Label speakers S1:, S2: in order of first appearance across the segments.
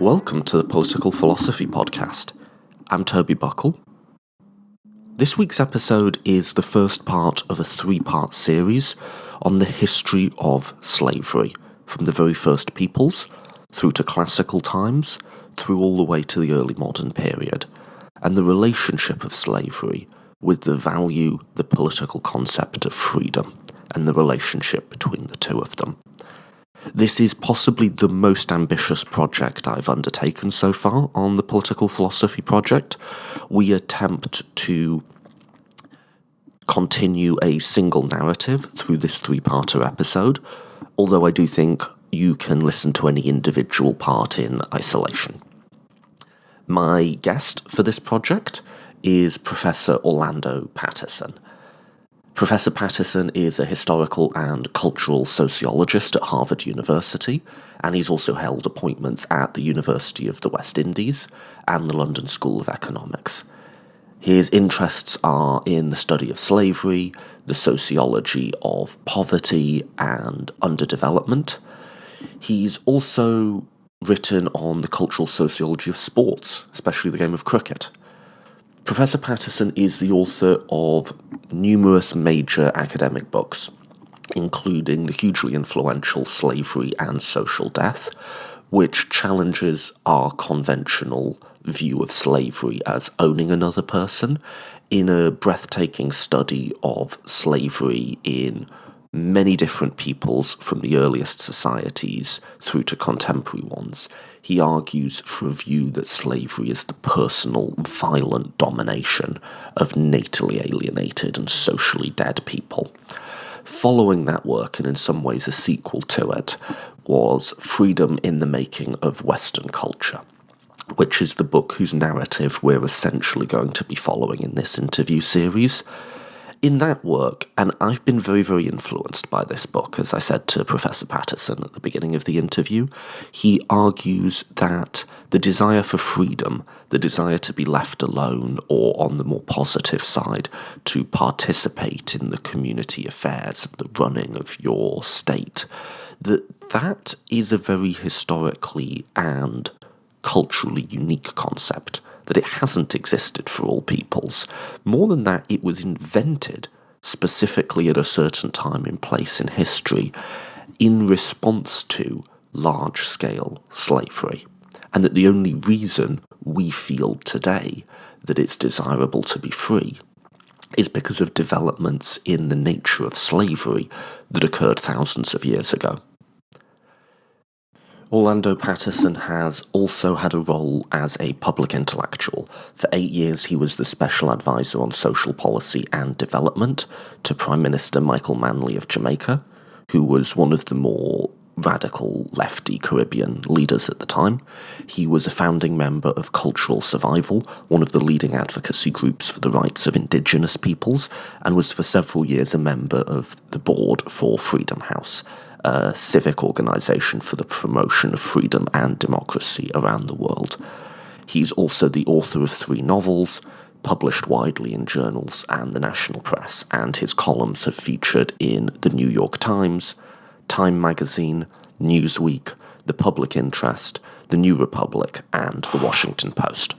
S1: Welcome to the Political Philosophy Podcast. I'm Toby Buckle. This week's episode is the first part of a three-part series on the history of slavery, from the very first peoples, through to classical times, through all the way to the early modern period, and the relationship of slavery with the value, the political concept of freedom, and the relationship between the two of them. This is possibly the most ambitious project I've undertaken so far on the Political Philosophy Project. We attempt to continue a single narrative through this three-parter episode, although I do think you can listen to any individual part in isolation. My guest for this project is Professor Orlando Patterson. Professor Patterson is a historical and cultural sociologist at Harvard University, and he's also held appointments at the University of the West Indies and the London School of Economics. His interests are in the study of slavery, the sociology of poverty and underdevelopment. He's also written on the cultural sociology of sports, especially the game of cricket. Professor Patterson is the author of numerous major academic books, including the hugely influential Slavery and Social Death, which challenges our conventional view of slavery as owning another person, in a breathtaking study of slavery in many different peoples from the earliest societies through to contemporary ones. He argues for a view that slavery is the personal, violent domination of natally alienated and socially dead people. Following that work, and in some ways a sequel to it, was Freedom in the Making of Western Culture, which is the book whose narrative we're essentially going to be following in this interview series. In that work, and I've been very, very influenced by this book, as I said to Professor Patterson at the beginning of the interview, he argues that the desire for freedom, the desire to be left alone, or on the more positive side, to participate in the community affairs and the running of your state, that is a very historically and culturally unique concept, that it hasn't existed for all peoples. More than that, it was invented specifically at a certain time and place in history in response to large-scale slavery, and that the only reason we feel today that it's desirable to be free is because of developments in the nature of slavery that occurred thousands of years ago. Orlando Patterson has also had a role as a public intellectual. For 8 years, he was the special advisor on social policy and development to Prime Minister Michael Manley of Jamaica, who was one of the more radical lefty Caribbean leaders at the time. He was a founding member of Cultural Survival, one of the leading advocacy groups for the rights of indigenous peoples, and was for several years a member of the board for Freedom House, a civic organisation for the promotion of freedom and democracy around the world. He's also the author of 3 novels, published widely in journals and the national press, and his columns have featured in the New York Times, Time magazine, Newsweek, The Public Interest, The New Republic, and The Washington Post.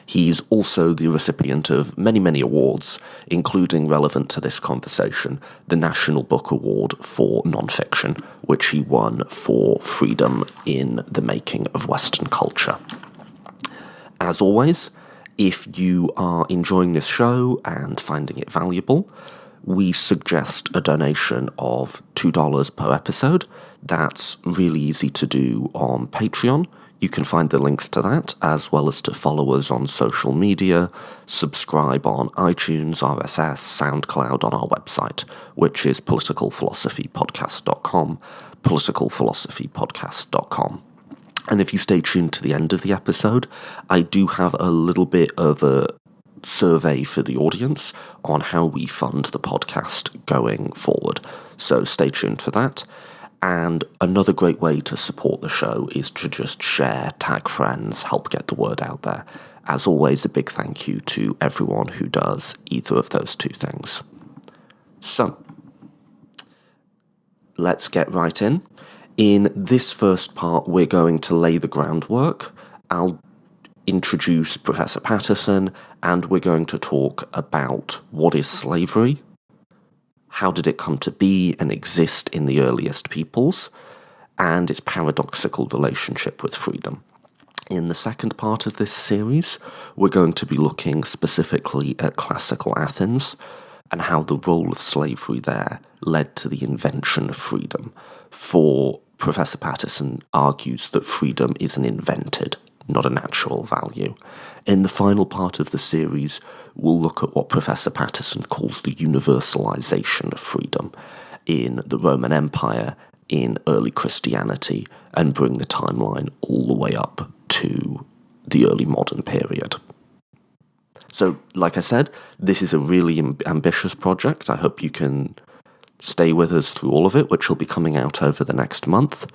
S1: He's also the recipient of many, many awards, including, relevant to this conversation, the National Book Award for Nonfiction, which he won for Freedom in the Making of Western Culture. As always, if you are enjoying this show and finding it valuable, we suggest a donation of $2 per episode. That's really easy to do on Patreon. You can find the links to that, as well as to follow us on social media, subscribe on iTunes, RSS, SoundCloud, on our website, which is politicalphilosophypodcast.com, politicalphilosophypodcast.com. And if you stay tuned to the end of the episode, I do have a little bit of a survey for the audience on how we fund the podcast going forward. So stay tuned for that. And another great way to support the show is to just share, tag friends, help get the word out there. As always, a big thank you to everyone who does either of those two things. So, let's get right in. In this first part, we're going to lay the groundwork. I'll introduce Professor Patterson, and we're going to talk about what is slavery, how did it come to be and exist in the earliest peoples, and its paradoxical relationship with freedom. In the second part of this series, we're going to be looking specifically at classical Athens and how the role of slavery there led to the invention of freedom. For Professor Patterson argues that freedom is an invented, not a natural value. In the final part of the series, we'll look at what Professor Patterson calls the universalization of freedom in the Roman Empire, in early Christianity, and bring the timeline all the way up to the early modern period. So, like I said, this is a really ambitious project. I hope you can stay with us through all of it, which will be coming out over the next month.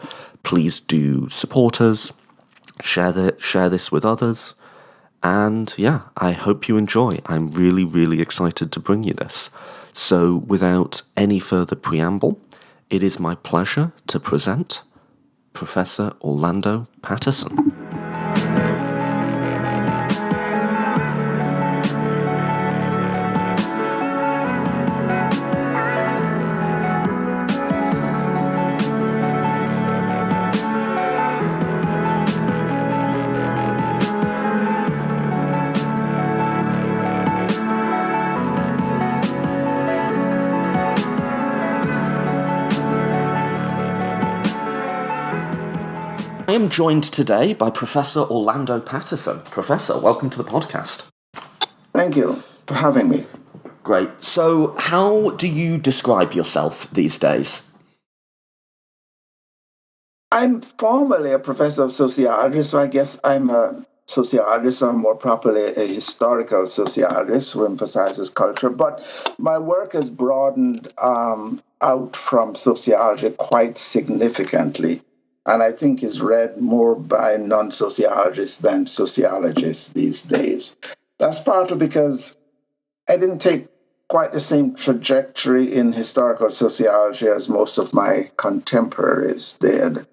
S1: Please do support us, share this with others, and yeah, I hope you enjoy. I'm really, really excited to bring you this. So, without any further preamble, it is my pleasure to present Professor Orlando Patterson. I am joined today by Professor Orlando Patterson. Professor, welcome to the podcast.
S2: Thank you for having me.
S1: Great. So, how do you describe yourself these days?
S2: I'm formally a professor of sociology, so I guess I'm a sociologist, or more properly a historical sociologist who emphasizes culture. But my work has broadened out from sociology quite significantly, and I think is read more by non-sociologists than sociologists these days. That's partly because I didn't take quite the same trajectory in historical sociology as most of my contemporaries did.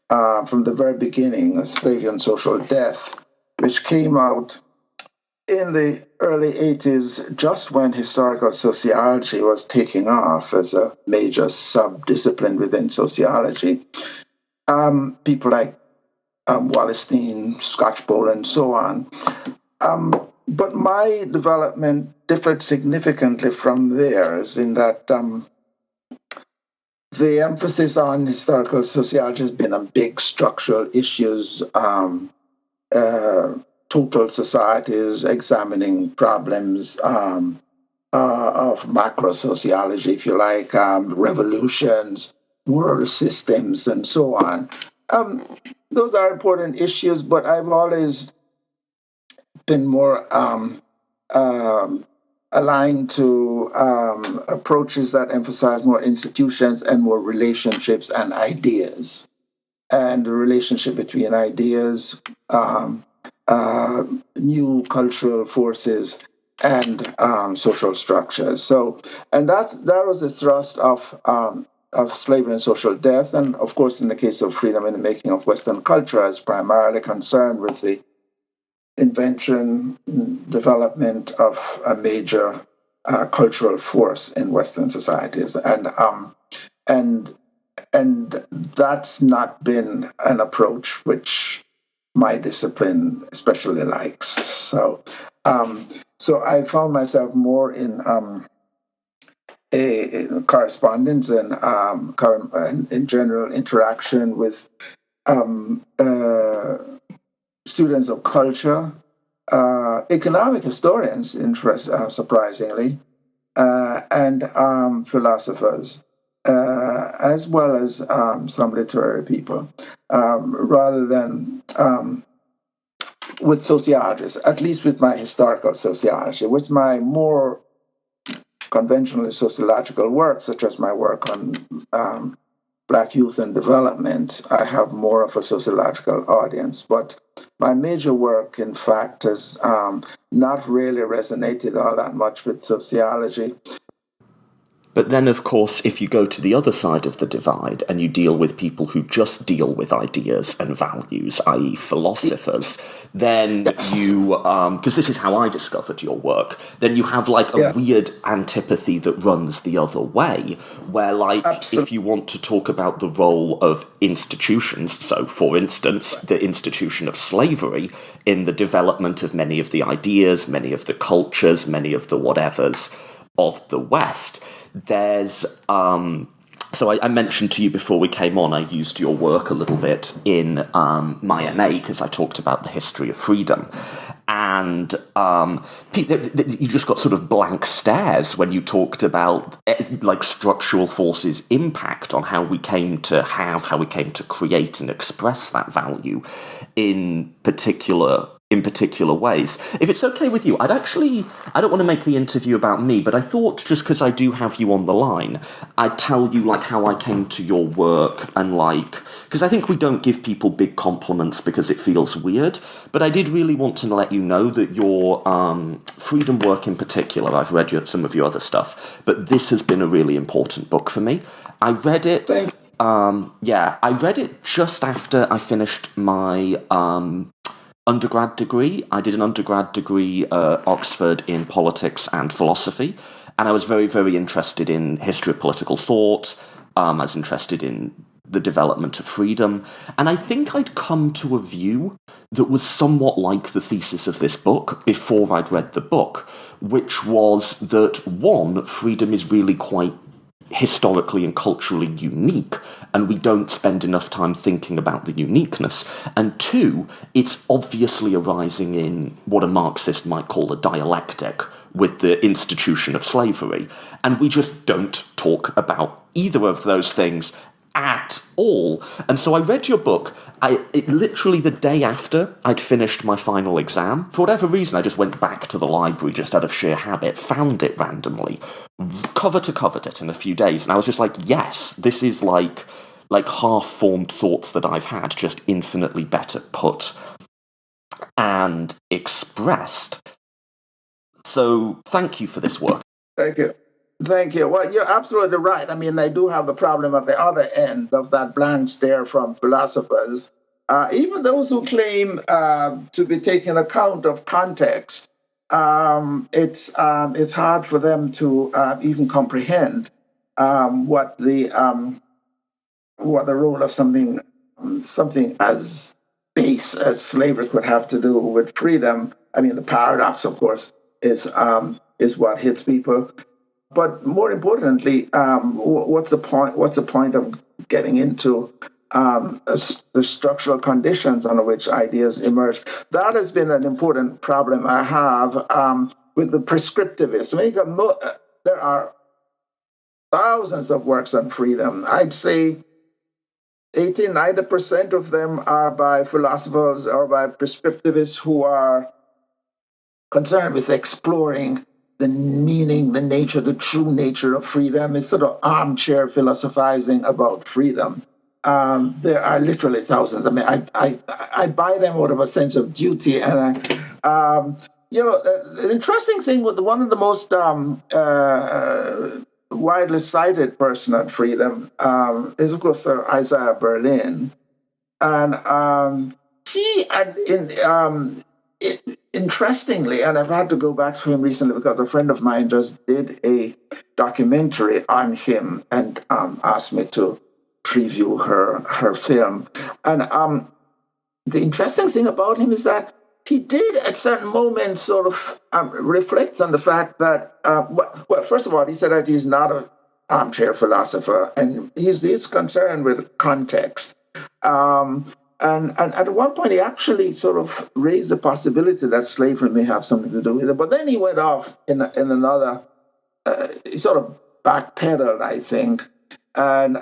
S2: From the very beginning, Slavery and Social Death, which came out in the early 80s, just when historical sociology was taking off as a major sub-discipline within sociology. People like Wallerstein, Scotchbowl, and so on. But my development differed significantly from theirs in that the emphasis on historical sociology has been on big structural issues, total societies, examining problems of macro sociology, if you like, revolutions, world systems, and so on. Those are important issues, but I've always been more aligned to approaches that emphasize more institutions and more relationships and ideas, and the relationship between ideas, new cultural forces, and social structures. So, and that was the thrust of Slavery and Social Death, and of course, in the case of Freedom in the Making of Western Culture, is primarily concerned with the invention, development of a major cultural force in Western societies, and that's not been an approach which my discipline especially likes. So I found myself more in a correspondence and in general interaction with students of culture, economic historians, surprisingly, and philosophers, as well as some literary people, rather than with sociologists, at least with my historical sociology. With my more conventionally sociological work, such as my work on Black youth and development, I have more of a sociological audience. But my major work, in fact, has not really resonated all that much with sociology.
S1: But then, of course, if you go to the other side of the divide and you deal with people who just deal with ideas and values, i.e. philosophers, then you, because this is how I discovered your work, then you have like a weird antipathy that runs the other way, where like, if you want to talk about the role of institutions, so for instance, the institution of slavery in the development of many of the ideas, many of the cultures, many of the whatevers of the West, there's so I mentioned to you before we came on, I used your work a little bit in my MA because I talked about the history of freedom, and you just got sort of blank stares when you talked about like structural forces' impact on how we came to create and express that value in particular ways. If it's okay with you, I don't want to make the interview about me, but I thought just because I do have you on the line, I'd tell you like how I came to your work and like, because I think we don't give people big compliments because it feels weird, but I did really want to let you know that your freedom work in particular, I've read some of your other stuff, but this has been a really important book for me. I read it, I read it just after I finished my undergrad degree. I did an undergrad degree at Oxford in politics and philosophy, and I was very, very interested in history of political thought. I was interested in the development of freedom, and I think I'd come to a view that was somewhat like the thesis of this book before I'd read the book, which was that, one, freedom is really quite historically and culturally unique, and we don't spend enough time thinking about the uniqueness. And two, it's obviously arising in what a Marxist might call a dialectic with the institution of slavery. And we just don't talk about either of those things at all. And so I read your book, literally the day after I'd finished my final exam. For whatever reason, I just went back to the library just out of sheer habit, found it randomly, cover to covered it in a few days, and I was just like, yes, this is like half-formed thoughts that I've had, just infinitely better put and expressed. So thank you for this work.
S2: Thank you. Thank you. Well, you're absolutely right. I mean, I do have the problem at the other end of that blank stare from philosophers. Even those who claim to be taking account of context, it's hard for them to even comprehend what the role of something as base as slavery could have to do with freedom. I mean, the paradox, of course, is what hits people. But more importantly, what's the point? What's the point of getting into the structural conditions under which ideas emerge? That has been an important problem I have with the prescriptivists. There are thousands of works on freedom. I'd say 80-90% of them are by philosophers or by prescriptivists who are concerned with exploring the meaning, the nature, the true nature of freedom. It's sort of armchair philosophizing about freedom. There are literally thousands. I mean, I buy them out of a sense of duty. And the interesting thing with one of the most widely cited person on freedom is, of course, Isaiah Berlin, and interestingly, and I've had to go back to him recently because a friend of mine just did a documentary on him and asked me to preview her film. And the interesting thing about him is that he did at certain moments sort of reflect on the fact that, well, first of all, he said that he's not an armchair philosopher, and he's concerned with context. And at one point, he actually sort of raised the possibility that slavery may have something to do with it. But then he went off in another, he sort of backpedaled, I think, and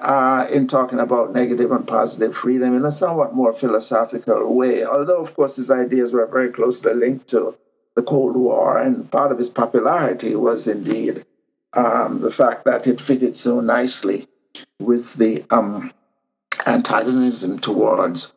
S2: in talking about negative and positive freedom in a somewhat more philosophical way. Although, of course, his ideas were very closely linked to the Cold War, and part of his popularity was indeed the fact that it fitted so nicely with the antagonism towards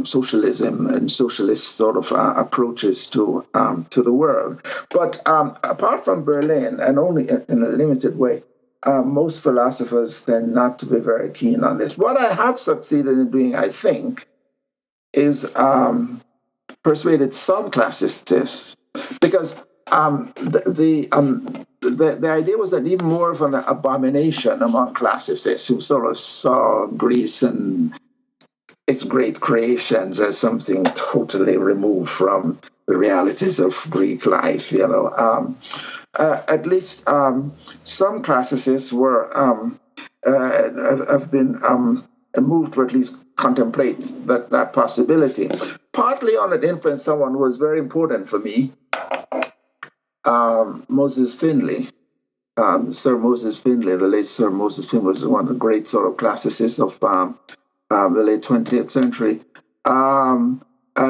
S2: socialism and socialist sort of approaches to the world. But apart from Berlin, and only in a limited way, most philosophers tend not to be very keen on this. What I have succeeded in doing, I think, is persuaded some classicists, because the idea was that even more of an abomination among classicists who sort of saw Greece and its great creations as something totally removed from the realities of Greek life. At least some classicists have been moved to at least contemplate that possibility. Partly on it influenced someone who was very important for me, Moses Finley. Sir Moses Finley, the late Sir Moses Finley, was one of the great sort of classicists of the late 20th century,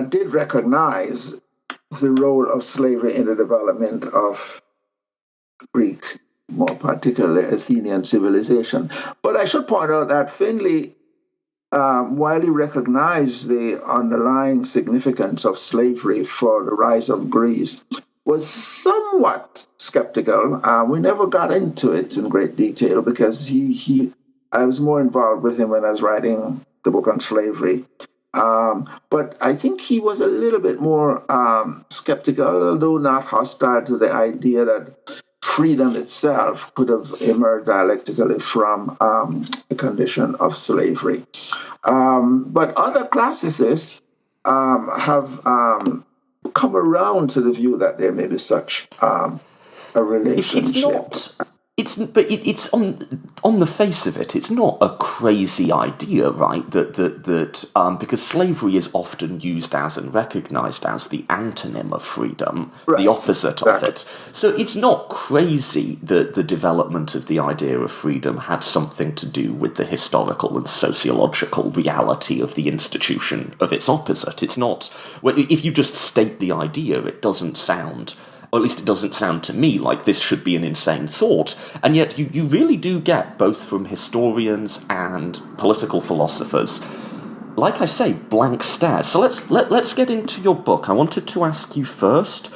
S2: did recognize the role of slavery in the development of Greek, more particularly Athenian civilization. But I should point out that Finley, while he recognized the underlying significance of slavery for the rise of Greece, was somewhat skeptical. We never got into it in great detail because I was more involved with him when I was writing the book on slavery. But I think he was a little bit more skeptical, although not hostile to the idea that freedom itself could have emerged dialectically from the condition of slavery. But other classicists have come around to the view that there may be such a relationship.
S1: It's on the face of it, it's not a crazy idea, right? That because slavery is often used as and recognized as the antonym of freedom, right, the opposite of it. So it's not crazy that the development of the idea of freedom had something to do with the historical and sociological reality of the institution of its opposite. It's not. If you just state the idea, it doesn't sound. Or at least it doesn't sound to me like this should be an insane thought. And yet you really do get, both from historians and political philosophers, like I say, blank stares. So let's get into your book. I wanted to ask you first,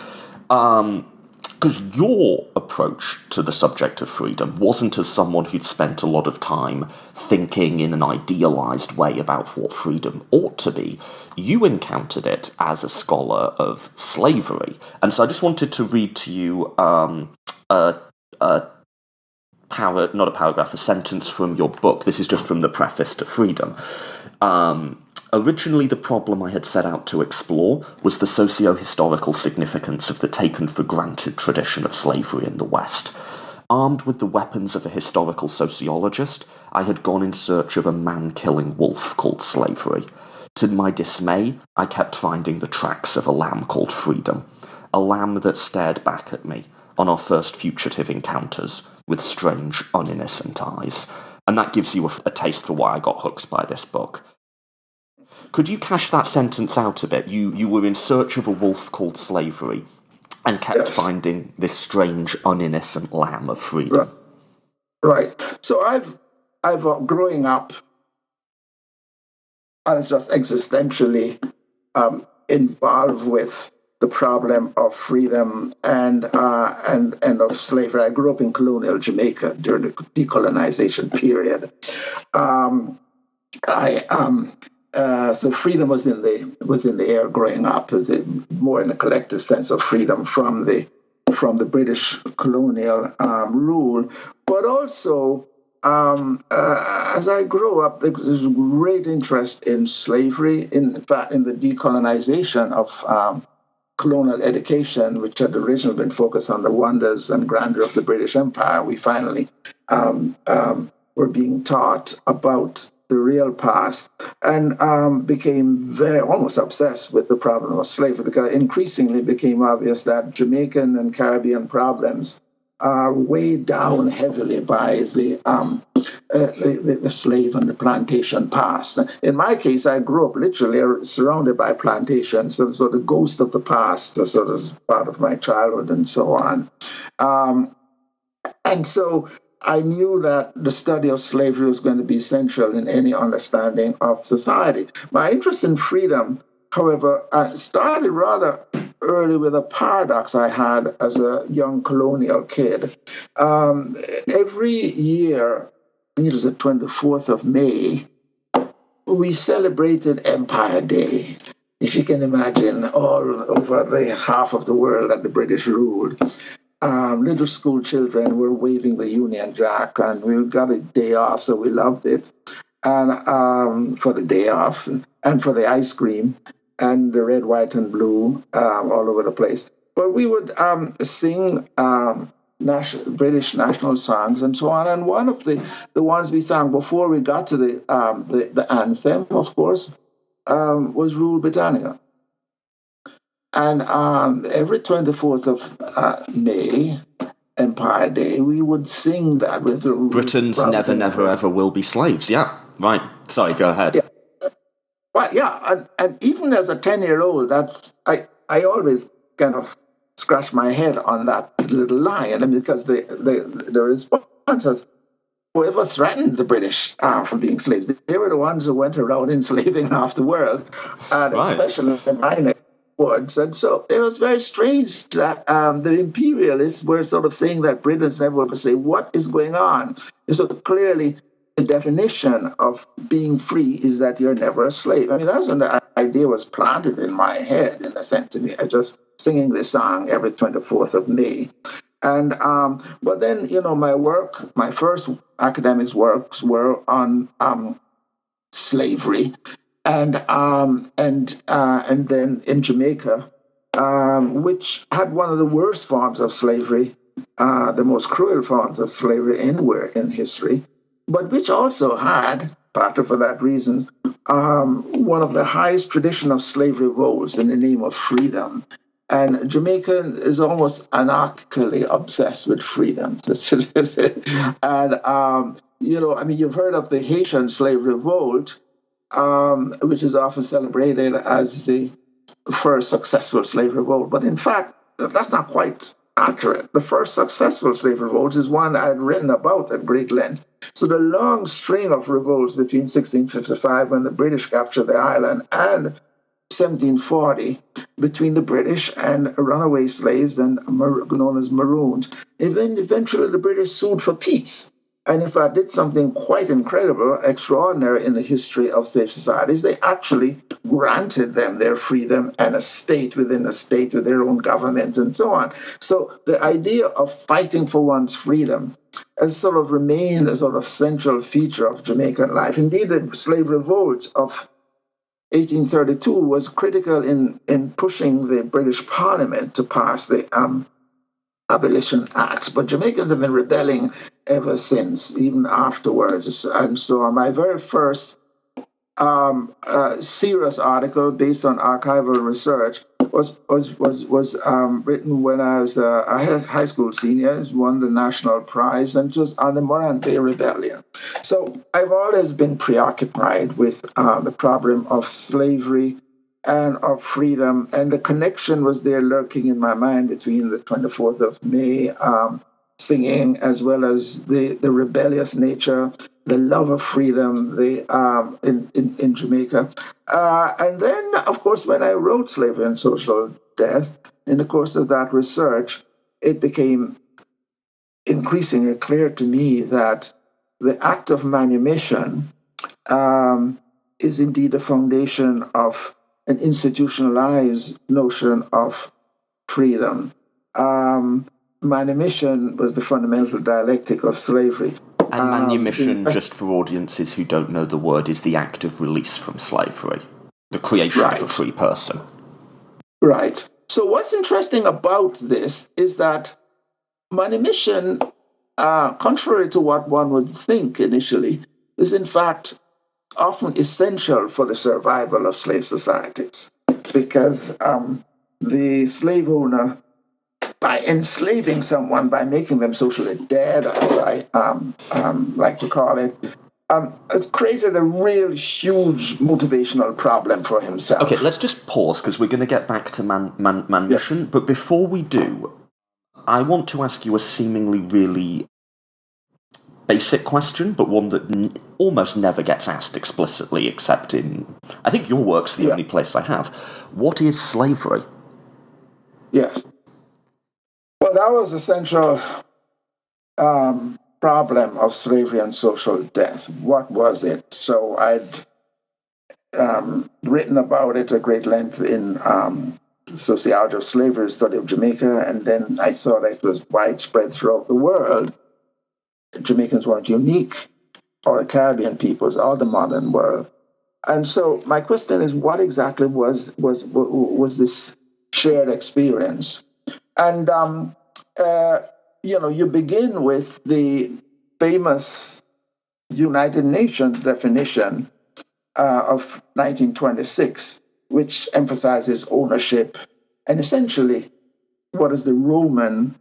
S1: because your approach to the subject of freedom wasn't as someone who'd spent a lot of time thinking in an idealized way about what freedom ought to be. You encountered it as a scholar of slavery. And so I just wanted to read to you a sentence from your book. This is just from the preface to Freedom. Originally, the problem I had set out to explore was the socio-historical significance of the taken-for-granted tradition of slavery in the West. Armed with the weapons of a historical sociologist, I had gone in search of a man-killing wolf called slavery. To my dismay, I kept finding the tracks of a lamb called freedom, a lamb that stared back at me on our first fugitive encounters with strange, uninnocent eyes. And that gives you a taste for why I got hooked by this book. Could you cash that sentence out a bit? You were in search of a wolf called slavery and kept finding this strange, uninnocent lamb of freedom.
S2: Right. So I've growing up, I was just existentially involved with the problem of freedom and of slavery. I grew up in colonial Jamaica during the decolonization period. So freedom was in the air growing up. It was more in a collective sense of freedom from the British colonial rule, but also as I grew up, there was great interest in slavery. In fact, in the decolonization of colonial education, which had originally been focused on the wonders and grandeur of the British Empire, we finally were being taught about the real past, and became almost obsessed with the problem of slavery, because increasingly it became obvious that Jamaican and Caribbean problems are weighed down heavily by the slave and the plantation past. In my case, I grew up literally surrounded by plantations, so the ghost of the past, sort of part of my childhood and so on. And so I knew that the study of slavery was going to be essential in any understanding of society. My interest in freedom, however, started rather early with a paradox I had as a young colonial kid. Every year, I think it was the 24th of May, we celebrated Empire Day. If you can imagine, all over the half of the world that the British ruled. Little school children were waving the Union Jack, and we got a day off, so we loved it. And for the day off, and for the ice cream, and the red, white, and blue all over the place. But we would sing British national songs and so on. And one of the ones we sang before we got to the anthem, of course, was Rule Britannia. And every 24th of May, Empire Day, we would sing that with the
S1: Britons never, never, ever will be slaves. Yeah, right. Sorry, go ahead.
S2: Yeah. Well, yeah, and even as a 10-year-old, that's I always kind of scratch my head on that little line, and because the response was, whoever threatened the British from being slaves, they were the ones who went around enslaving half the world, and right. Especially in my neck woods. And so it was very strange that the imperialists were sort of saying that Britons never would say, what is going on? And so clearly, the definition of being free is that you're never a slave. I mean, that's when the idea was planted in my head, in a sense. I just singing this song every 24th of May. And but then, my first academic works were on slavery, and then in Jamaica, which had one of the worst forms of slavery, the most cruel forms of slavery anywhere in history, but which also had, partly for that reason, one of the highest tradition of slave revolts in the name of freedom. And Jamaica is almost anarchically obsessed with freedom. And, you've heard of the Haitian slave revolt, which is often celebrated as the first successful slave revolt. But in fact, that's not quite accurate. The first successful slave revolt is one I had written about at great length. So the long string of revolts between 1655, when the British captured the island, and 1740, between the British and runaway slaves, and known as maroons. Eventually, the British sued for peace. And in fact, did something quite incredible, extraordinary in the history of slave societies. They actually granted them their freedom and a state within a state with their own government and so on. So the idea of fighting for one's freedom has sort of remained a sort of central feature of Jamaican life. Indeed, the slave revolt of 1832 was critical in pushing the British Parliament to pass the Abolition Act. But Jamaicans have been rebelling ever since, even afterwards. And so my very first serious article based on archival research was written when I was a high school senior. It won the national prize, and just on the Morant Bay Rebellion. So I've always been preoccupied with the problem of slavery and of freedom, and the connection was there lurking in my mind between the 24th of May singing, as well as the rebellious nature, the love of freedom in Jamaica. And then, of course, when I wrote Slavery and Social Death, in the course of that research, it became increasingly clear to me that the act of manumission is indeed the foundation of an institutionalized notion of freedom. Manumission was the fundamental dialectic of slavery.
S1: And manumission, just for audiences who don't know the word, is the act of release from slavery, the creation of a free person.
S2: Right. So what's interesting about this is that manumission, contrary to what one would think initially, is in fact often essential for the survival of slave societies, because the slave owner, by enslaving someone, by making them socially dead, as I like to call it, created a real huge motivational problem for himself.
S1: Okay, let's just pause, because we're going to get back to manumission. Yeah. But before we do, I want to ask you a seemingly really basic question, but one that almost never gets asked explicitly, except in, I think your work's the only place I have. What is slavery?
S2: Yes. Well, that was the central problem of slavery and social death. What was it? So I'd written about it at great length in Sociology of Slavery, Study of Jamaica, and then I saw that it was widespread throughout the world. Jamaicans weren't unique, or the Caribbean peoples, or the modern world. And so my question is, what exactly was this shared experience? And you begin with the famous United Nations definition of 1926, which emphasizes ownership, and essentially what is the Roman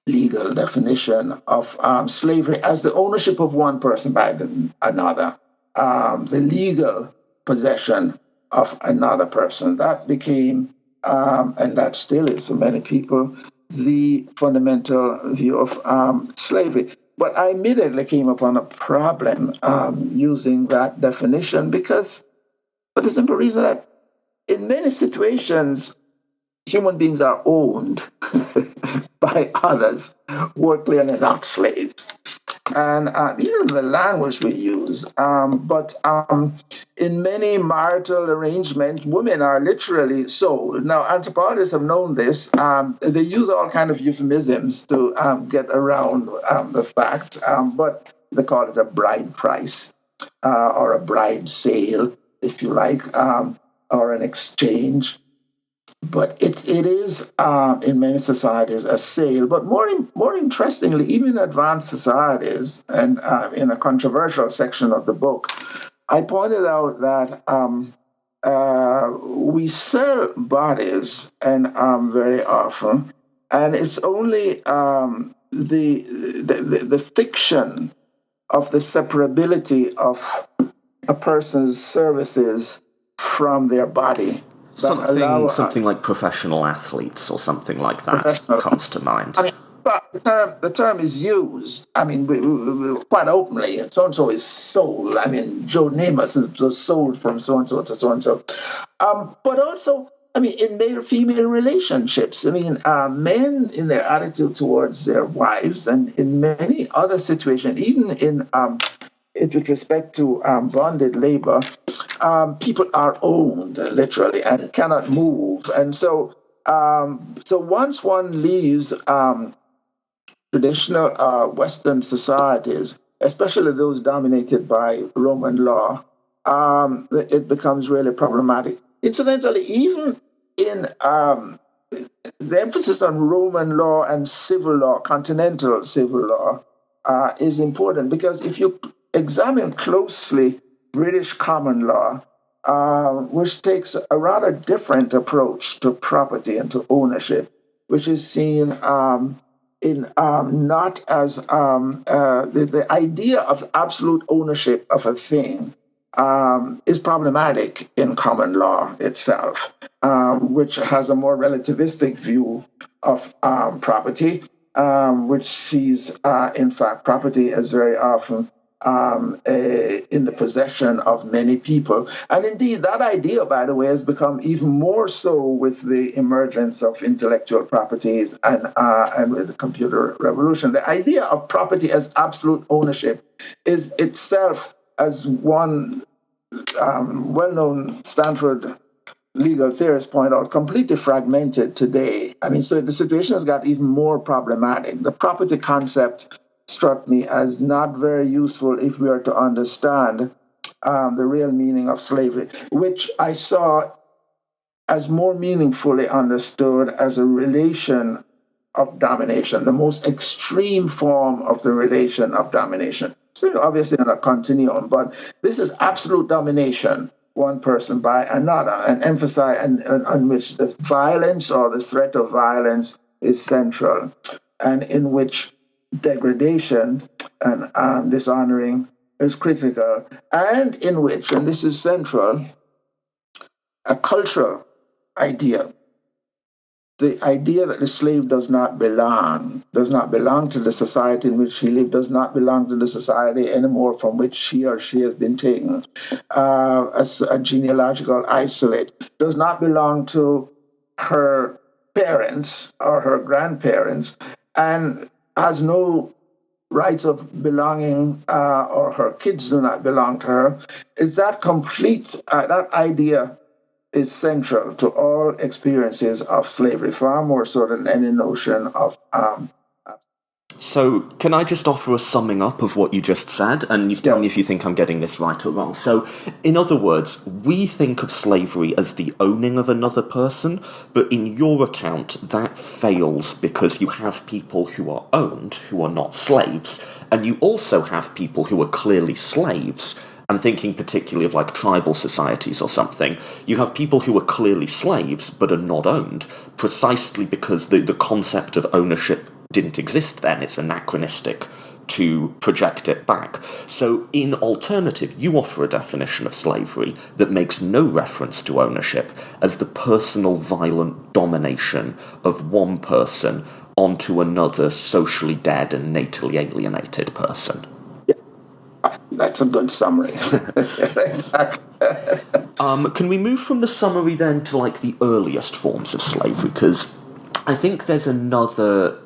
S2: legal definition of slavery as the ownership of one person by another, the legal possession of another person. That became, and that still is for many people, the fundamental view of slavery. But I immediately came upon a problem using that definition because, for the simple reason that in many situations, human beings are owned by others who are clearly not slaves. And even the language we use, but in many marital arrangements, women are literally sold. Now, anthropologists have known this. They use all kinds of euphemisms to get around the fact, but they call it a bride price or a bride sale, if you like, or an exchange. But it is in many societies a sale. But more interestingly, even in advanced societies, and in a controversial section of the book, I pointed out that we sell bodies, and very often, and it's only the fiction of the separability of a person's services from their body.
S1: Something like professional athletes or something like that comes to mind.
S2: I mean, but the term is used. I mean, we quite openly. So and so is sold. I mean, Joe Namath was sold from so and so to so and so. But also, I mean, in male-female relationships. I mean, men in their attitude towards their wives, and in many other situations, even in with respect to bonded labor, people are owned literally and cannot move. And so, so once one leaves traditional Western societies, especially those dominated by Roman law, it becomes really problematic. Incidentally, even in the emphasis on Roman law and civil law, continental civil law, is important because if you examine closely British common law, which takes a rather different approach to property and to ownership, which is seen in not as the idea of absolute ownership of a thing is problematic in common law itself, which has a more relativistic view of property, which sees, in fact, property as very often in the possession of many people. And indeed, that idea, by the way, has become even more so with the emergence of intellectual properties and with the computer revolution. The idea of property as absolute ownership is itself, as one well-known Stanford legal theorists point out, completely fragmented today. I mean, so the situation has got even more problematic. The property concept struck me as not very useful if we are to understand the real meaning of slavery, which I saw as more meaningfully understood as a relation of domination, the most extreme form of the relation of domination. So obviously not a continuum, but this is absolute domination, one person by another, and emphasize on which the violence or the threat of violence is central, and in which degradation and dishonoring is critical, and in which, and this is central, a cultural idea. The idea that the slave does not belong to the society in which he lived, does not belong to the society anymore from which he or she has been taken, as a genealogical isolate, does not belong to her parents or her grandparents and has no rights of belonging, or her kids do not belong to her. Is that complete, that idea is central to all experiences of slavery, far more so than any notion of
S1: So, can I just offer a summing up of what you just said, and you tell me if you think I'm getting this right or wrong? So, in other words, we think of slavery as the owning of another person, but in your account, that fails because you have people who are owned, who are not slaves, and you also have people who are clearly slaves. I'm thinking particularly of like tribal societies or something. You have people who are clearly slaves but are not owned, precisely because the concept of ownership didn't exist then. It's anachronistic to project it back. So in alternative, you offer a definition of slavery that makes no reference to ownership as the personal violent domination of one person onto another socially dead and natally alienated person.
S2: That's a good summary.
S1: Can we move from the summary then to like the earliest forms of slavery? Because I think there's another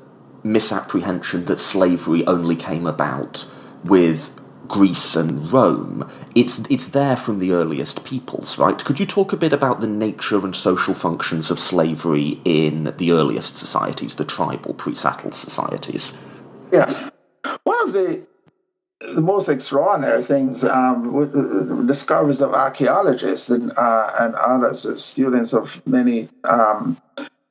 S1: misapprehension that slavery only came about with Greece and Rome. It's there from the earliest peoples, right? Could you talk a bit about the nature and social functions of slavery in the earliest societies, the tribal pre-settled societies?
S2: Yeah. One of the most extraordinary things, discoveries of archaeologists and others, students of many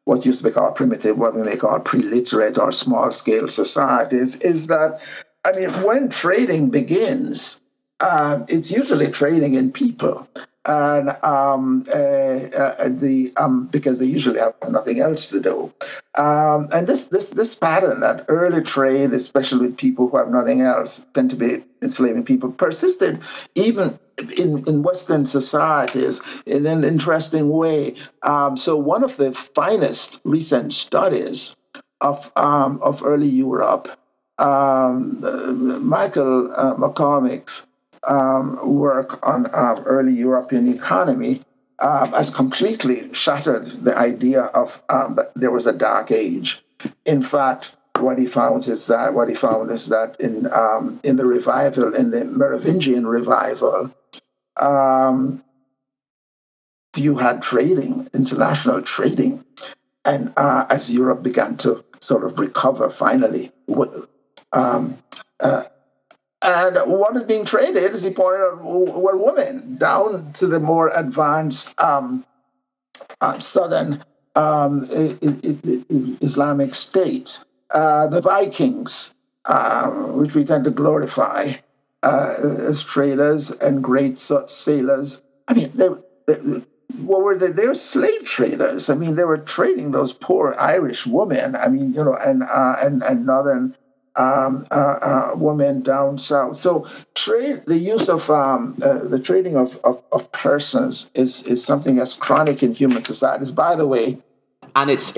S2: what used to be called primitive, what we may call pre-literate or small-scale societies, is that, I mean, when trading begins, it's usually trading in people. And because they usually have nothing else to do, and this pattern that early trade, especially with people who have nothing else, tend to be enslaving people, persisted even in Western societies in an interesting way. So one of the finest recent studies of early Europe, Michael McCormick's work on early European economy has completely shattered the idea of that there was a dark age. In fact, what he found is that in the revival, in the Merovingian revival, you had trading, international trading, and as Europe began to sort of recover finally. And what is being traded, as he pointed out, were women, down to the more advanced southern Islamic states. The Vikings, which we tend to glorify as traders and great sailors. I mean, what were they? They were slave traders. I mean, they were trading those poor Irish women. I mean, and northern women down south. So the use of the trading of persons is something that's chronic in human societies. By the way,
S1: and it's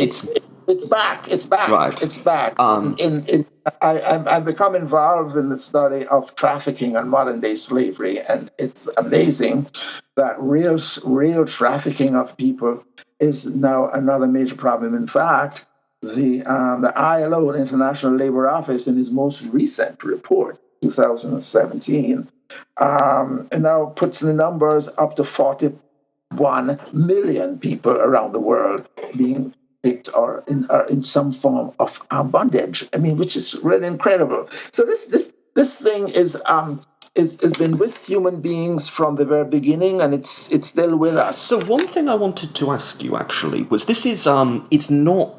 S2: back. It's back.
S1: Right.
S2: It's back. I've become involved in the study of trafficking and modern day slavery, and it's amazing that real trafficking of people is now another major problem. In fact, the ILO, the International Labour Office, in its most recent report, 2017, now puts the numbers up to 41 million people around the world being picked or in some form of bondage. I mean, which is really incredible. So this thing is been with human beings from the very beginning, and it's still with us.
S1: So one thing I wanted to ask you actually was this is it's not.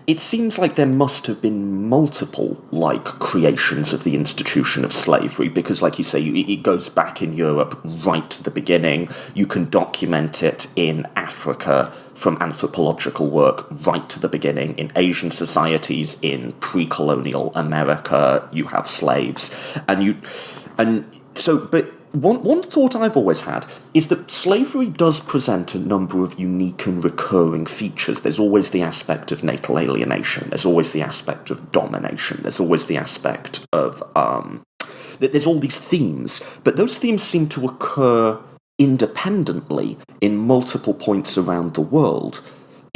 S1: It seems like there must have been multiple, creations of the institution of slavery, because, like you say, it goes back in Europe right to the beginning. You can document it in Africa from anthropological work right to the beginning. In Asian societies, in pre-colonial America, you have slaves. But one thought I've always had is that slavery does present a number of unique and recurring features. There's always the aspect of natal alienation. There's always the aspect of domination. There's always the aspect of... there's all these themes, but those themes seem to occur independently in multiple points around the world.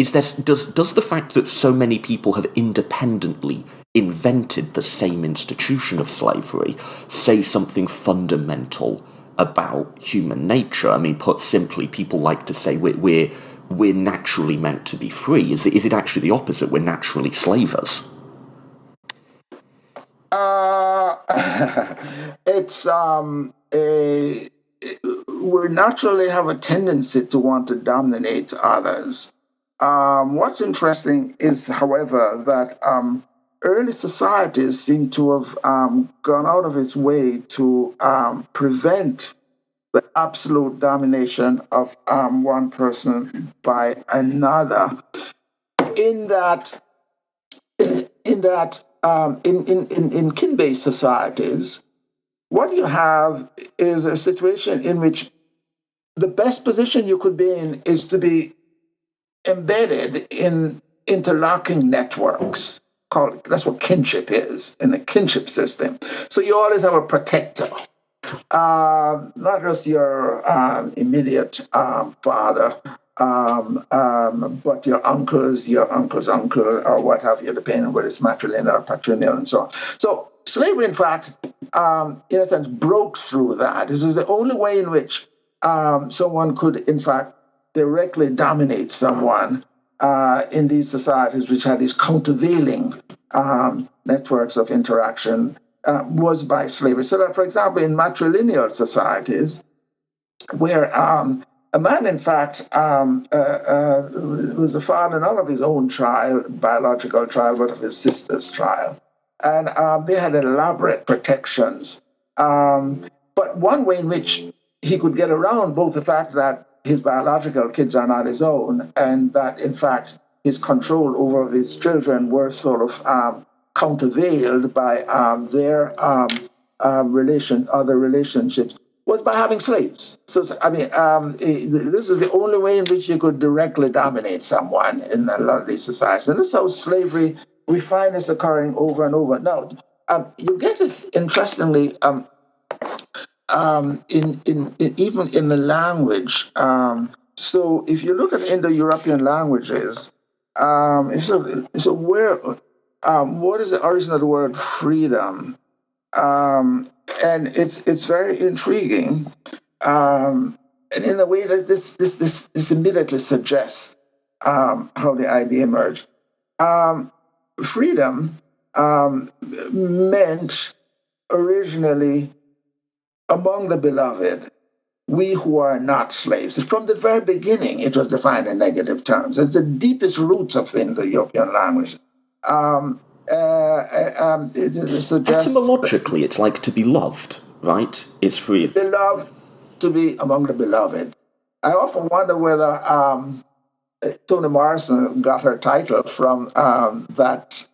S1: does the fact that so many people have independently invented the same institution of slavery say something fundamental about human nature? I mean, put simply, people like to say we're naturally meant to be free. Is it actually the opposite? We're naturally slavers.
S2: It's we naturally have a tendency to want to dominate others. What's interesting is, however, that early societies seem to have gone out of its way to prevent the absolute domination of one person by another. In that, in kin-based societies, what you have is a situation in which the best position you could be in is to be embedded in interlocking networks. That's what kinship is in a kinship system. So you always have a protector, not just your immediate father, but your uncle's uncle, or what have you, depending on whether it's matrilineal or patrilineal and so on. So slavery, in fact, in a sense, broke through that. This is the only way in which someone could, in fact, directly dominate someone in these societies which had these countervailing networks of interaction was by slavery. So that, for example, in matrilineal societies, where a man, in fact, was the father not of his own child, biological child, but of his sister's child. And they had elaborate protections. But one way in which he could get around both the fact that his biological kids are not his own, and that, in fact, his control over his children were sort of countervailed by their other relationships, was by having slaves. So, I mean, this is the only way in which you could directly dominate someone in a lot of these societies. And this is how slavery, we find this occurring over and over. Now, you get this, interestingly, even in the language. So if you look at Indo-European languages, what is the origin of the word freedom? And it's very intriguing, and in a way that this immediately suggests how the idea emerged. Freedom meant originally among the beloved, we who are not slaves. From the very beginning, it was defined in negative terms. It's the deepest roots of the Indo-European language. It suggests
S1: etymologically, it's like to be loved, right? It's free.
S2: Beloved, to be among the beloved. I often wonder whether Toni Morrison got her title from that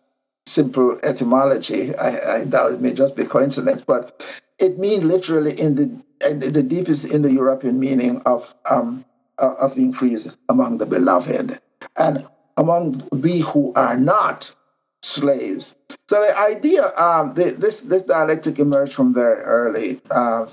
S2: simple etymology. I doubt it may just be coincidence, but it means literally in the deepest Indo-European meaning of being free is among the beloved, and among we who are not slaves. So the idea, this dialectic emerged from very early.
S1: I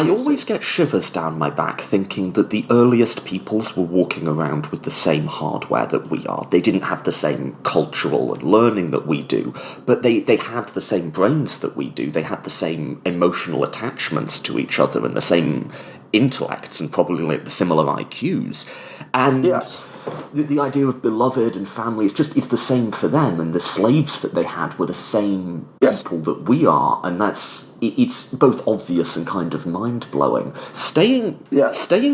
S1: always get shivers down my back thinking that the earliest peoples were walking around with the same hardware that we are. They didn't have the same cultural and learning that we do, but they had the same brains that we do. They had the same emotional attachments to each other and the same intellects and probably like the similar IQs. And
S2: yes.
S1: The idea of beloved and family, it's the same for them, and the slaves that they had were the same people that we are, and it's both obvious and kind of mind-blowing. Staying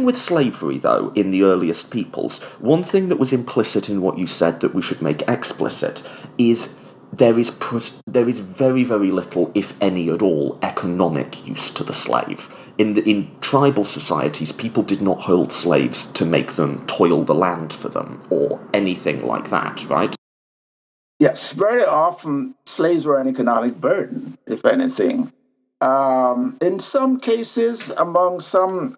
S1: with slavery, though, in the earliest peoples, one thing that was implicit in what you said that we should make explicit is there is very, very little, if any at all, economic use to the slave. In tribal societies, people did not hold slaves to make them toil the land for them or anything like that, right?
S2: Yes, very often slaves were an economic burden, if anything. In some cases, among some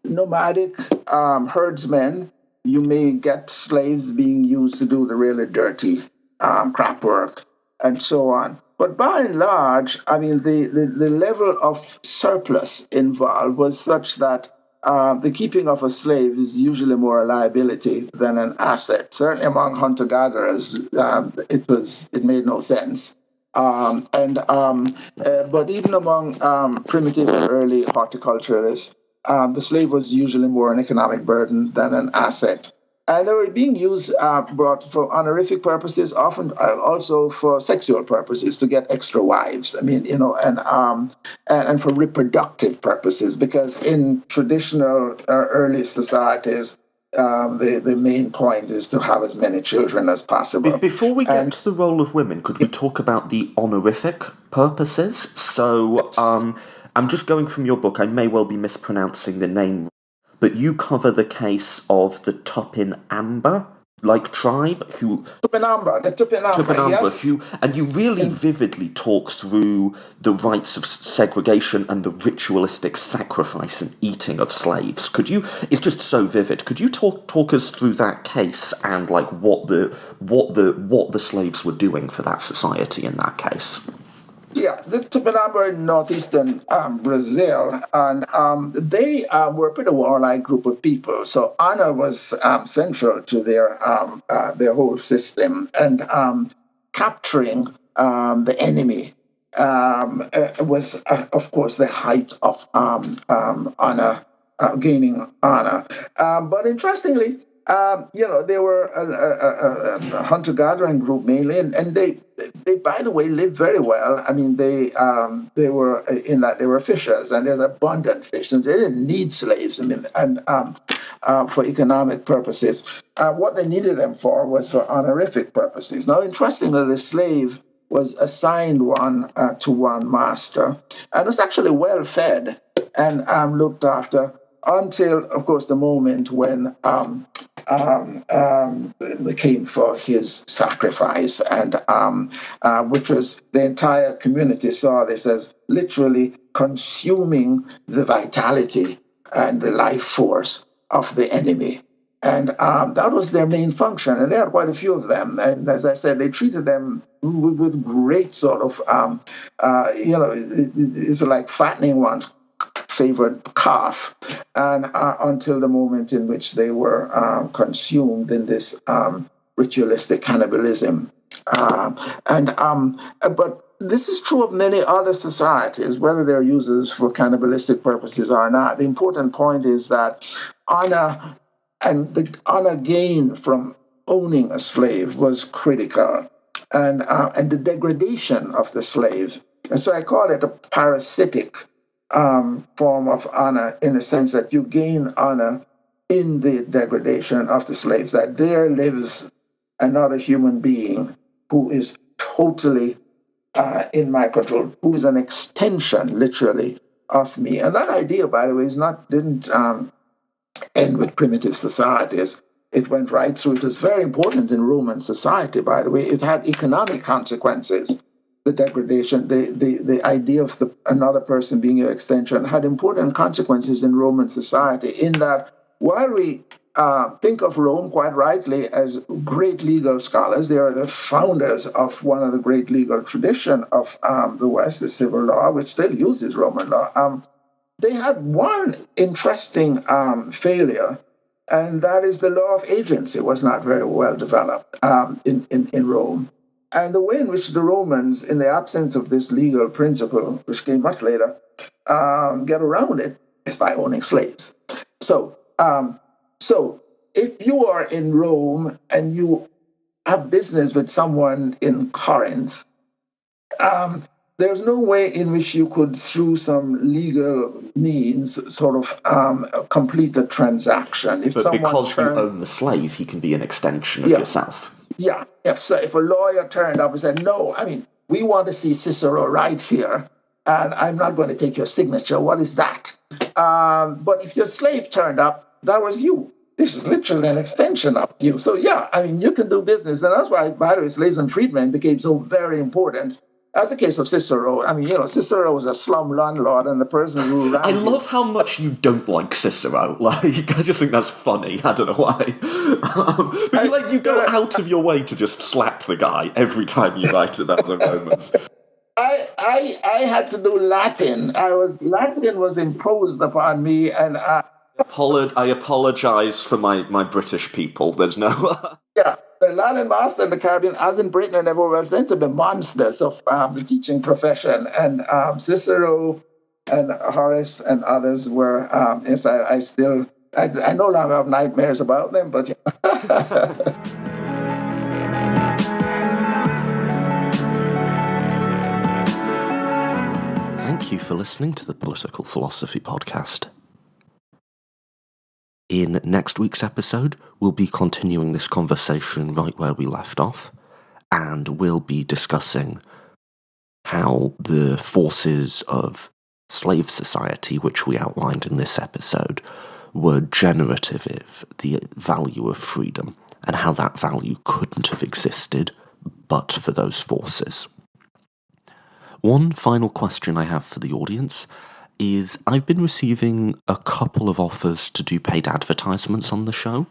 S2: nomadic herdsmen, you may get slaves being used to do the really dirty crop work and so on. But by and large, I mean, the level of surplus involved was such that the keeping of a slave is usually more a liability than an asset. Certainly among hunter-gatherers, it made no sense. But even among primitive early horticulturalists, the slave was usually more an economic burden than an asset. And they were being used, brought for honorific purposes, often also for sexual purposes to get extra wives. I mean, and for reproductive purposes, because in traditional early societies, the main point is to have as many children as possible.
S1: Before we get to the role of women, could we talk about the honorific purposes? So, I'm just going from your book. I may well be mispronouncing the name, but you cover the case of the Tupinamba tribe
S2: the Tupinamba, yes.
S1: And you really vividly talk through the rites of segregation and the ritualistic sacrifice and eating of slaves. It's just so vivid. Could you talk us through that case and what the slaves were doing for that society in that case?
S2: Yeah, the Tupinamba in northeastern Brazil, and they were a pretty warlike group of people. So honor was central to their whole system, and capturing the enemy was, of course, the height of honor, gaining honor. But interestingly, they were a hunter-gathering group mainly, and they, by the way, lived very well. I mean, they were in that they were fishers, and there's abundant fish, and they didn't need slaves. I mean, and for economic purposes, what they needed them for was for honorific purposes. Now, interestingly, the slave was assigned one to one master, and was actually well fed and looked after until, of course, the moment when they came for his sacrifice, and which was the entire community saw this as literally consuming the vitality and the life force of the enemy. And that was their main function, and they had quite a few of them. And as I said, they treated them with great sort of, it's like fattening one's favorite calf, and until the moment in which they were consumed in this ritualistic cannibalism. But this is true of many other societies, whether they're used for cannibalistic purposes or not. The important point is that honor and the honor gained from owning a slave was critical, and the degradation of the slave. And so I call it a parasitic form of honor, in the sense that you gain honor in the degradation of the slaves, that there lives another human being who is totally in my control, who is an extension, literally, of me. And that idea, by the way, didn't end with primitive societies. It went right through. It was very important in Roman society, by the way. It had economic consequences. The degradation, the idea of another person being your extension had important consequences in Roman society, in that while we think of Rome quite rightly as great legal scholars, they are the founders of one of the great legal tradition of the West, the civil law, which still uses Roman law. They had one interesting failure, and that is the law of agency was not very well developed in Rome. And the way in which the Romans, in the absence of this legal principle, which came much later, get around it is by owning slaves. So if you are in Rome and you have business with someone in Corinth, there's no way in which you could, through some legal means, sort of complete a transaction.
S1: But because you own the slave, he can be an extension of yourself.
S2: Yeah. If a lawyer turned up and said, no, I mean, we want to see Cicero right here, and I'm not going to take your signature. What is that? But if your slave turned up, that was you. This is literally an extension of you. So, yeah, I mean, you can do business. And that's why, by the way, slaves and freedmen became so very important. As the case of Cicero, I mean, Cicero was a slum landlord, and the person who ran.
S1: I love how much you don't like Cicero. Like, I just think that's funny. I don't know why. But you go out of your way to just slap the guy every time you write about the Romans.
S2: I had to do Latin. Latin was imposed upon me, and
S1: I apologise for my British people. There's no...
S2: Yeah, the Latin master in the Caribbean, as in Britain and everywhere else, they're the monsters of the teaching profession. And Cicero and Horace and others were, yes, I no longer have nightmares about them, but yeah.
S1: Thank you for listening to the Political Philosophy Podcast. In next week's episode, we'll be continuing this conversation right where we left off, and we'll be discussing how the forces of slave society, which we outlined in this episode, were generative of the value of freedom, and how that value couldn't have existed but for those forces. One final question I have for the audience is I've been receiving a couple of offers to do paid advertisements on the show,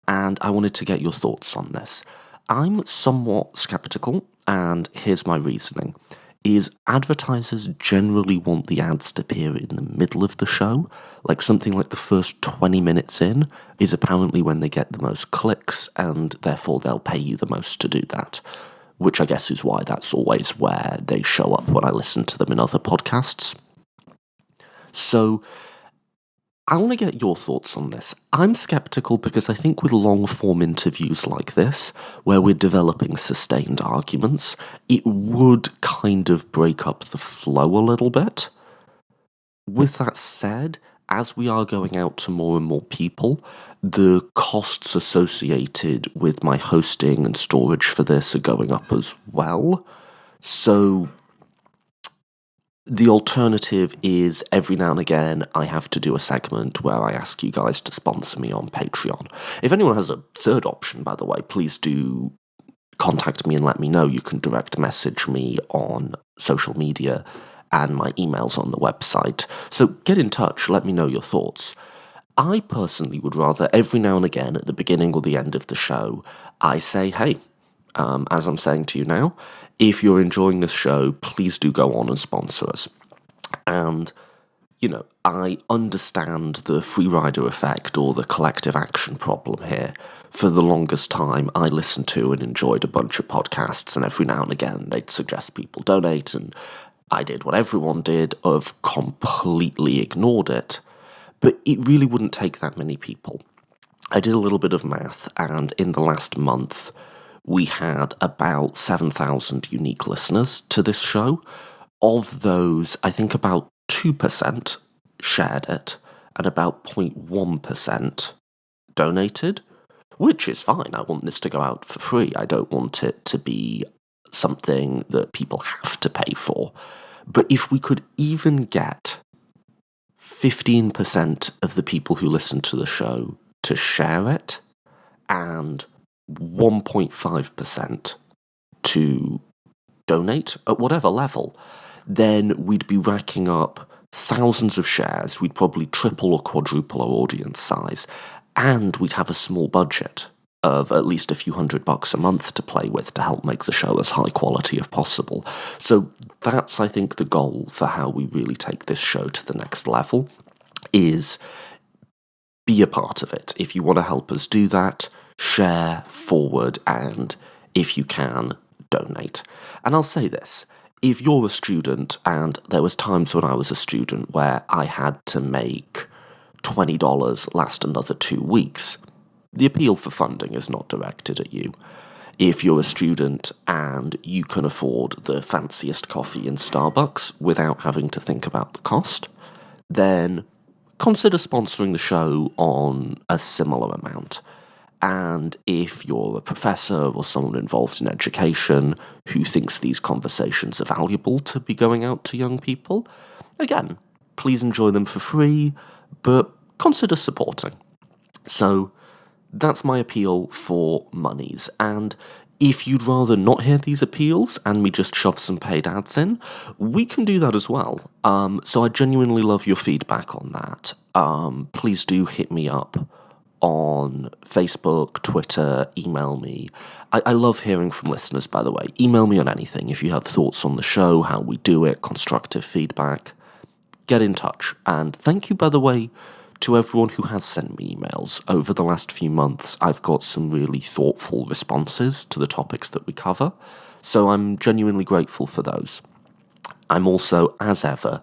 S1: and I wanted to get your thoughts on this. I'm somewhat skeptical, and here's my reasoning. Is advertisers generally want the ads to appear in the middle of the show, like something like the first 20 minutes in is apparently when they get the most clicks, and therefore they'll pay you the most to do that, which I guess is why that's always where they show up when I listen to them in other podcasts. So, I want to get your thoughts on this. I'm skeptical because I think with long-form interviews like this, where we're developing sustained arguments, it would kind of break up the flow a little bit. With that said, as we are going out to more and more people, the costs associated with my hosting and storage for this are going up as well. So the alternative is every now and again I have to do a segment where I ask you guys to sponsor me on Patreon. If anyone has a third option, by the way, please do contact me and let me know. You can direct message me on social media and my email's on the website. So get in touch, let me know your thoughts. I personally would rather every now and again at the beginning or the end of the show, I say, hey, as I'm saying to you now, if you're enjoying this show, please do go on and sponsor us. And, I understand the free rider effect or the collective action problem here. For the longest time, I listened to and enjoyed a bunch of podcasts, and every now and again they'd suggest people donate, and I did what everyone did, of completely ignored it. But it really wouldn't take that many people. I did a little bit of math, and in the last month, we had about 7,000 unique listeners to this show. Of those, I think about 2% shared it, and about 0.1% donated, which is fine. I want this to go out for free. I don't want it to be something that people have to pay for. But if we could even get 15% of the people who listen to the show to share it, and 1.5% to donate at whatever level, then we'd be racking up thousands of shares, we'd probably triple or quadruple our audience size, and we'd have a small budget of at least a few $100 a month to play with to help make the show as high quality as possible. So that's, I think, the goal for how we really take this show to the next level, is be a part of it. If you want to help us do that, share, forward, and if you can, donate. And I'll say this, if you're a student, and there was times when I was a student where I had to make $20 last another 2 weeks, the appeal for funding is not directed at you. If you're a student and you can afford the fanciest coffee in Starbucks without having to think about the cost, then consider sponsoring the show on a similar amount. And if you're a professor or someone involved in education who thinks these conversations are valuable to be going out to young people, again, please enjoy them for free, but consider supporting. So that's my appeal for monies. And if you'd rather not hear these appeals and me just shove some paid ads in, we can do that as well. So I genuinely love your feedback on that. Please do hit me up on Facebook, Twitter, email me. I love hearing from listeners, by the way. Email me on anything. If you have thoughts on the show, how we do it, constructive feedback, get in touch. And thank you, by the way, to everyone who has sent me emails. Over the last few months, I've got some really thoughtful responses to the topics that we cover, so I'm genuinely grateful for those. I'm also, as ever,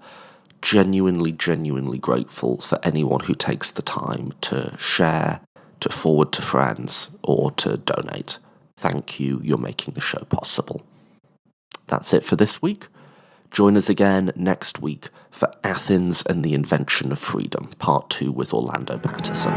S1: genuinely grateful for anyone who takes the time to share, to forward to friends, or to donate. Thank you, you're making the show possible. That's it for this week. Join us again next week for Athens and the Invention of Freedom, Part 2 with Orlando Patterson.